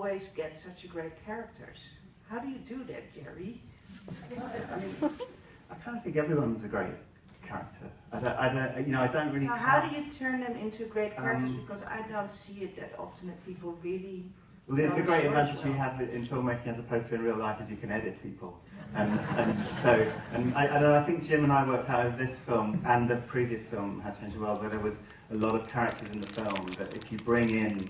always get such great characters. How do you do that, Jerry? I kind of think everyone's a great character. I don't really. So how do you turn them into great characters? Because I don't see it that often that people really. Well, the great advantage you have in filmmaking as opposed to in real life is you can edit people. I think Jim and I worked out in this film and the previous film, How to Change the World, where there was a lot of characters in the film that if you bring in,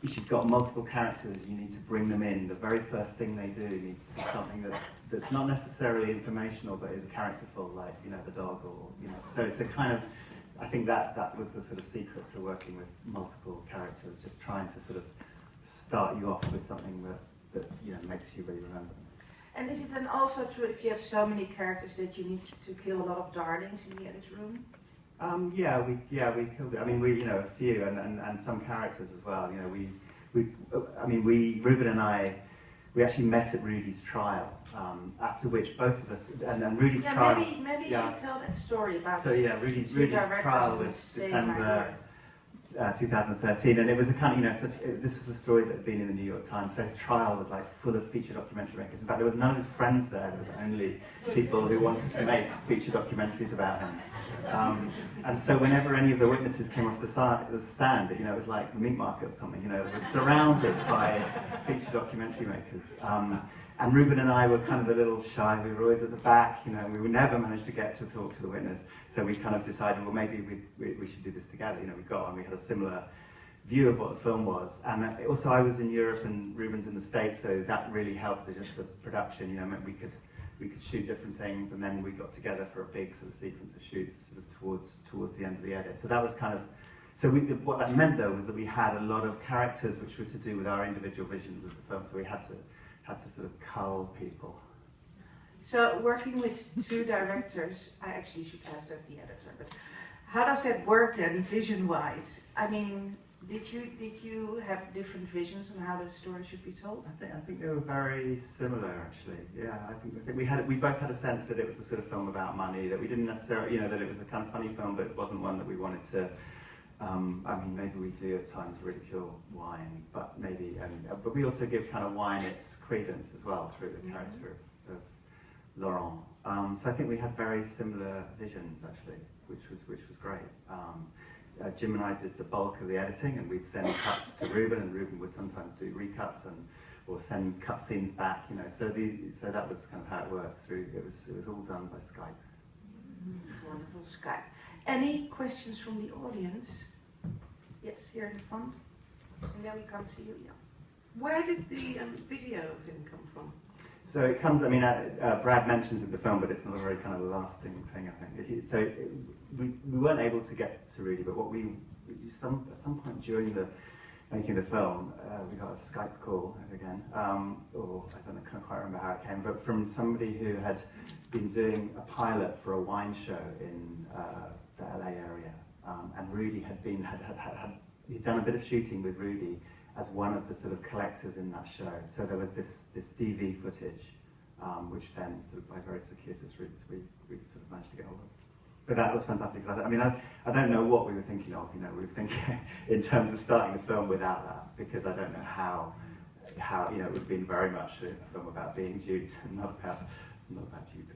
if you've got multiple characters, you need to bring them in. The very first thing they do needs to be something that's not necessarily informational, but is characterful, like, you know, the dog, or, you know. So it's a kind of, I think that was the sort of secret to working with multiple characters, just trying to sort of start you off with something that you know, makes you really remember them. And is it then also true if you have so many characters that you need to kill a lot of darlings in the edit room? Yeah, we killed it. I mean, we, you know, a few, and some characters as well. You know, Ruben and I, we actually met at Rudy's trial. After which both of us, and Rudy's trial. Maybe you should tell that story about. So yeah, Rudy's trial was December 2013, and it was a kind of, you know, this was a story that had been in the New York Times. So his trial was like full of feature documentary makers. In fact, there was none of his friends there. There was only people who wanted to make feature documentaries about him. And so whenever any of the witnesses came off the stand, you know, it was like the meat market or something. You know, it was surrounded by feature documentary makers. And Ruben and I were kind of a little shy. We were always at the back, you know, we would never manage to get to talk to the witness. So we kind of decided, well, maybe we should do this together. You know, we got on, we had a similar view of what the film was. And also I was in Europe and Ruben's in the States, so that really helped with just the production. You know, we could shoot different things, and then we got together for a big sort of sequence of shoots sort of towards the end of the edit. So that was kind of, so what that meant though was that we had a lot of characters which were to do with our individual visions of the film, so we had to sort of cull people. So working with two directors, I actually should ask that the editor, but how does that work then, vision-wise? I mean, did you have different visions on how the story should be told? I think they were very similar, actually. Yeah, I think we both had a sense that it was a sort of film about money, that we didn't necessarily, you know, that it was a kind of funny film, but it wasn't one that we wanted to. I mean, maybe we do at times ridicule wine, but maybe, but we also give kind of wine its credence as well through the character of Laurent. So I think we had very similar visions, actually, which was great. Jim and I did the bulk of the editing, and we'd send cuts to Ruben, and Ruben would sometimes do recuts or send cut scenes back. You know, so that was kind of how it worked through. It was all done by Skype. Wonderful Skype. Any questions from the audience? Yes, here in the front, and then we come to you. Yeah. Where did the video of him come from? So it comes, I mean, Brad mentions in the film, but it's not a very kind of lasting thing, I think. We weren't able to get to Rudy, but at some point during the making of the film, we got a Skype call again, or I can't quite remember how it came, but from somebody who had been doing a pilot for a wine show in the LA area, and Rudy he'd done a bit of shooting with Rudy as one of the sort of collectors in that show. So there was this DV footage, which then, sort of by very circuitous routes, we sort of managed to get hold of. But that was fantastic, because I don't know what we were thinking of, you know, we were thinking in terms of starting the film without that, because I don't know how you know, it would have been very much a film about being duped and not about duping.